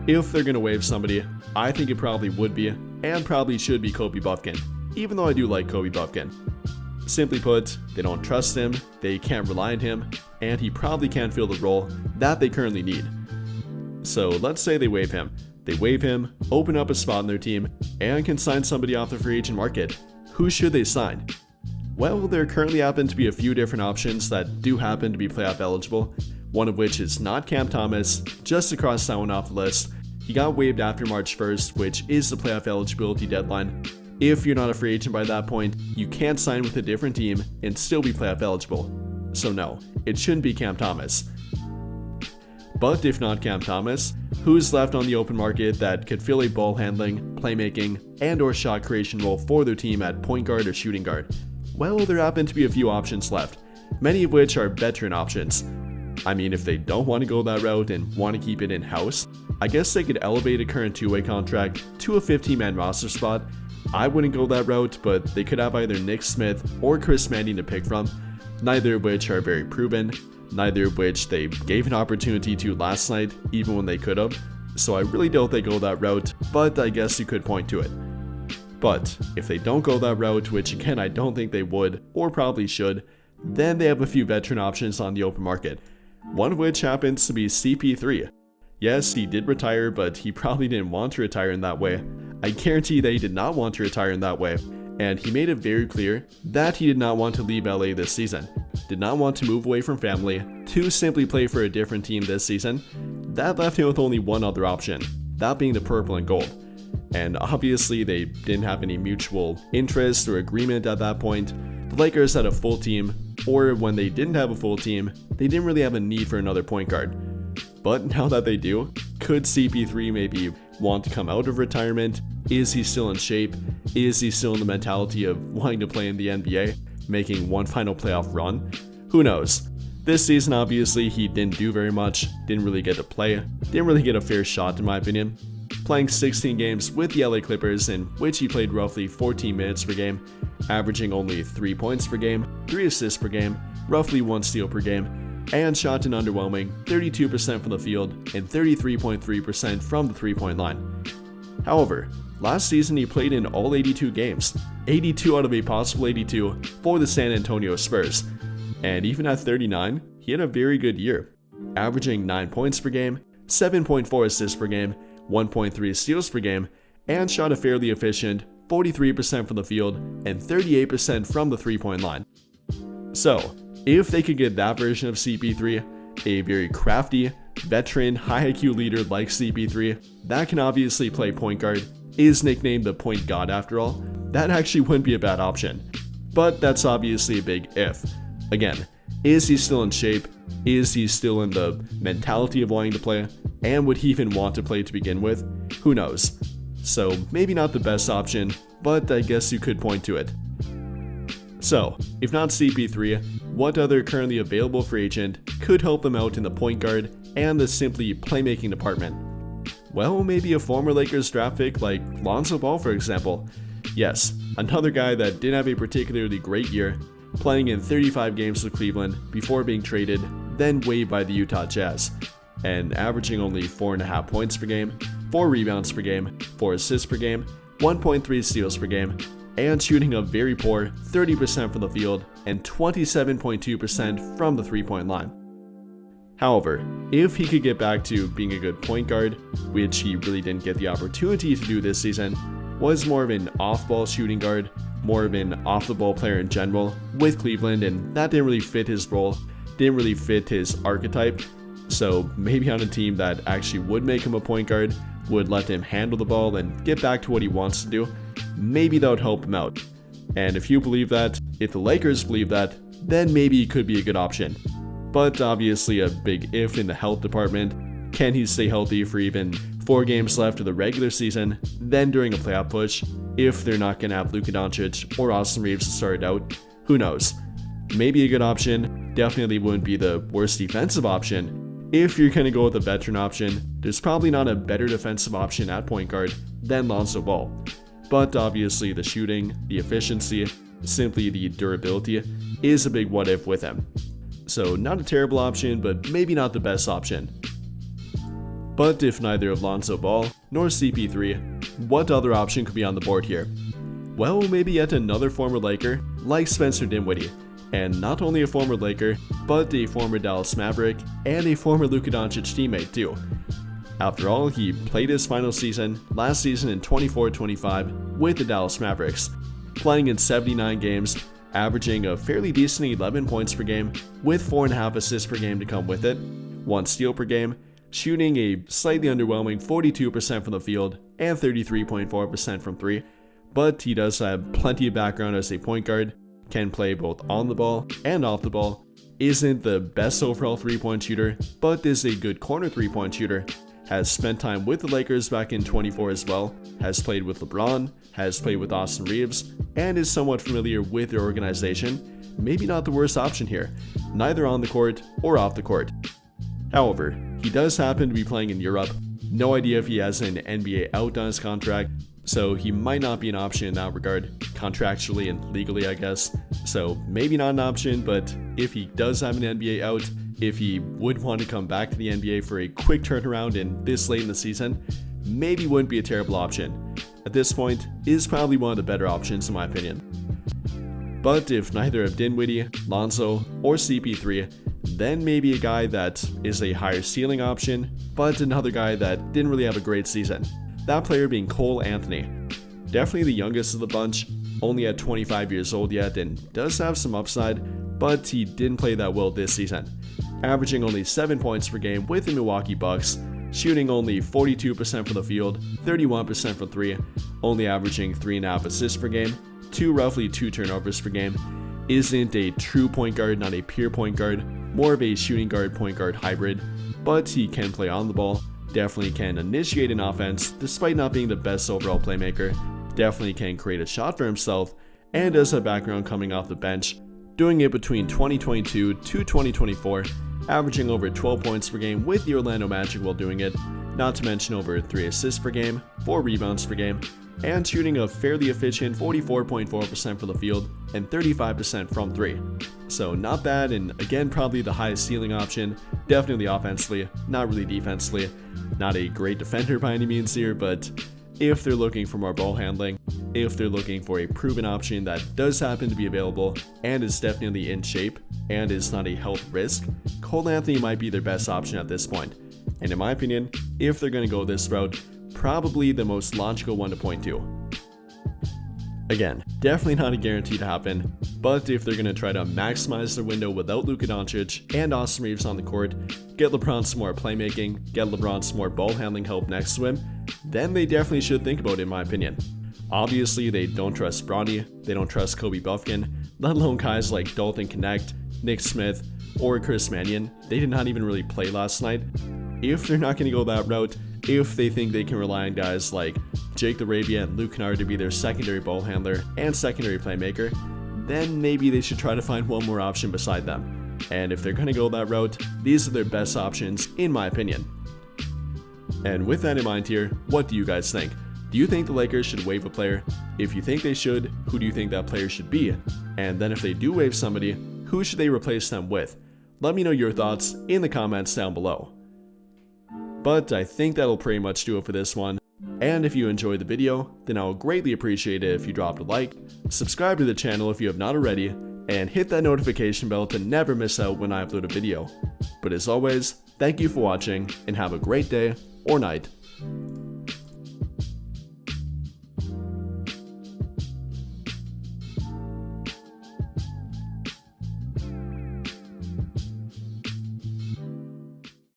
If they're going to waive somebody, I think it probably would be, and probably should be Kobe Bufkin, even though I do like Kobe Bufkin. Simply put, they don't trust him, they can't rely on him, and he probably can't fill the role that they currently need. So let's say they waive him. They waive him, open up a spot in their team, and can sign somebody off the free agent market. Who should they sign? Well, there currently happen to be a few different options that do happen to be playoff eligible, one of which is not Cam Thomas. Just to cross that one off the list, he got waived after March 1st, which is the playoff eligibility deadline. If you're not a free agent by that point, you can't sign with a different team and still be playoff eligible. So no, it shouldn't be Cam Thomas. But if not Cam Thomas, who's left on the open market that could fill a ball handling, playmaking, and or shot creation role for their team at point guard or shooting guard? Well, there happen to be a few options left, many of which are veteran options. I mean, if they don't want to go that route and want to keep it in-house, I guess they could elevate a current two-way contract to a 15-man roster spot. I wouldn't go that route, but they could have either Nick Smith or Chris Manning to pick from, neither of which are very proven, neither of which they gave an opportunity to last night, even when they could have. So I really don't think they go that route, but I guess you could point to it. But if they don't go that route, which again I don't think they would, or probably should, then they have a few veteran options on the open market, one of which happens to be CP3. Yes, he did retire, but he probably didn't want to retire in that way. I guarantee that he did not want to retire in that way, and he made it very clear that he did not want to leave LA this season, did not want to move away from family to simply play for a different team this season. That left him with only one other option, that being the purple and gold. And obviously they didn't have any mutual interest or agreement at that point. The Lakers had a full team, or when they didn't have a full team, they didn't really have a need for another point guard. But now that they do, could CP3 maybe want to come out of retirement? Is he still in shape? Is he still in the mentality of wanting to play in the NBA, making one final playoff run? Who knows? This season, obviously, he didn't do very much, didn't really get to play, didn't really get a fair shot in my opinion. Playing 16 games with the LA Clippers, in which he played roughly 14 minutes per game, averaging only 3 points per game, 3 assists per game, roughly 1 steal per game, and shot an underwhelming 32% from the field and 33.3% from the three-point line. However, last season he played in all 82 games, 82 out of a possible 82 for the San Antonio Spurs, and even at 39, he had a very good year, averaging 9 points per game, 7.4 assists per game, 1.3 steals per game, and shot a fairly efficient 43% from the field and 38% from the three-point line. So, if they could get that version of CP3, a very crafty, veteran, high IQ leader like CP3, that can obviously play point guard, is nicknamed the point god after all, that actually wouldn't be a bad option. But that's obviously a big if. Again, is he still in shape? Is he still in the mentality of wanting to play? And would he even want to play to begin with? Who knows? So maybe not the best option, but I guess you could point to it. So, if not CP3, what other currently available free agent could help them out in the point guard and the simply playmaking department? Well, maybe a former Lakers draft pick like Lonzo Ball, for example. Yes, another guy that didn't have a particularly great year, playing in 35 games with Cleveland before being traded, then waived by the Utah Jazz, and averaging only 4.5 points per game, 4 rebounds per game, 4 assists per game, 1.3 steals per game, and shooting a very poor 30% from the field and 27.2% from the three-point line. However, if he could get back to being a good point guard, which he really didn't get the opportunity to do this season, was more of an off-ball shooting guard, more of an off-the-ball player in general with Cleveland, and that didn't really fit his role, didn't really fit his archetype. So maybe on a team that actually would make him a point guard, would let him handle the ball and get back to what he wants to do, maybe that would help him out. And if you believe that, if the Lakers believe that, then maybe he could be a good option. But obviously a big if in the health department. Can he stay healthy for even 4 games left of the regular season, then during a playoff push, if they're not going to have Luka Doncic or Austin Reeves to start it out? Who knows? Maybe a good option, definitely wouldn't be the worst defensive option. If you're going to go with a veteran option, there's probably not a better defensive option at point guard than Lonzo Ball. But obviously the shooting, the efficiency, simply the durability is a big what if with him. So not a terrible option, but maybe not the best option. But if neither of Lonzo Ball nor CP3, what other option could be on the board here? Well, maybe yet another former Laker like Spencer Dinwiddie. And not only a former Laker, but a former Dallas Maverick and a former Luka Doncic teammate too. After all, he played his final season last season in 24-25 with the Dallas Mavericks, playing in 79 games, averaging a fairly decent 11 points per game with 4.5 assists per game to come with it, 1 steal per game, shooting a slightly underwhelming 42% from the field and 33.4% from 3, but he does have plenty of background as a point guard, can play both on the ball and off the ball, isn't the best overall 3-point shooter, but is a good corner 3-point shooter, has spent time with the Lakers back in 24 as well, has played with LeBron, has played with Austin Reeves, and is somewhat familiar with their organization. Maybe not the worst option here, neither on the court or off the court. However, he does happen to be playing in Europe. No idea if he has an NBA out on his contract, so he might not be an option in that regard, contractually and legally I guess. So maybe not an option, but if he does have an NBA out, if he would want to come back to the NBA for a quick turnaround in this late in the season, maybe wouldn't be a terrible option. At this point, is probably one of the better options in my opinion. But if neither of Dinwiddie, Lonzo, or CP3, then maybe a guy that is a higher ceiling option, but another guy that didn't really have a great season. That player being Cole Anthony. Definitely the youngest of the bunch, only at 25 years old yet and does have some upside, but he didn't play that well this season. Averaging only 7 points per game with the Milwaukee Bucks, shooting only 42% from the field, 31% from 3, only averaging 3.5 assists per game, roughly 2 turnovers per game, isn't a true point guard, not a pure point guard, more of a shooting guard point guard hybrid, but he can play on the ball, definitely can initiate an offense despite not being the best overall playmaker, definitely can create a shot for himself, and does have background coming off the bench, doing it between 2022 to 2024, averaging over 12 points per game with the Orlando Magic while doing it, not to mention over 3 assists per game, 4 rebounds per game, and shooting a fairly efficient 44.4% from the field and 35% from 3. So not bad, and again probably the highest ceiling option, definitely offensively, not really defensively, not a great defender by any means here, but if they're looking for more ball handling, if they're looking for a proven option that does happen to be available and is definitely in shape and is not a health risk, Cole Anthony might be their best option at this point. And in my opinion, if they're going to go this route, probably the most logical one to point to. Again, definitely not a guarantee to happen, but if they're going to try to maximize their window without Luka Doncic and Austin Reeves on the court, get LeBron some more playmaking, get LeBron some more ball handling help next to him, then they definitely should think about it in my opinion. Obviously, they don't trust Bronny, they don't trust Kobe Bufkin, let alone guys like Dalton Connect, Nick Smith, or Chris Mannion. They did not even really play last night. If they're not going to go that route, if they think they can rely on guys like Jake LaRavia and Luke Kennard to be their secondary ball handler and secondary playmaker, then maybe they should try to find one more option beside them. And if they're going to go that route, these are their best options in my opinion. And with that in mind here, what do you guys think? Do you think the Lakers should waive a player? If you think they should, who do you think that player should be? And then if they do waive somebody, who should they replace them with? Let me know your thoughts in the comments down below. But I think that'll pretty much do it for this one. And if you enjoyed the video, then I would greatly appreciate it if you dropped a like, subscribe to the channel if you have not already, and hit that notification bell to never miss out when I upload a video. But as always, thank you for watching, and have a great day or night.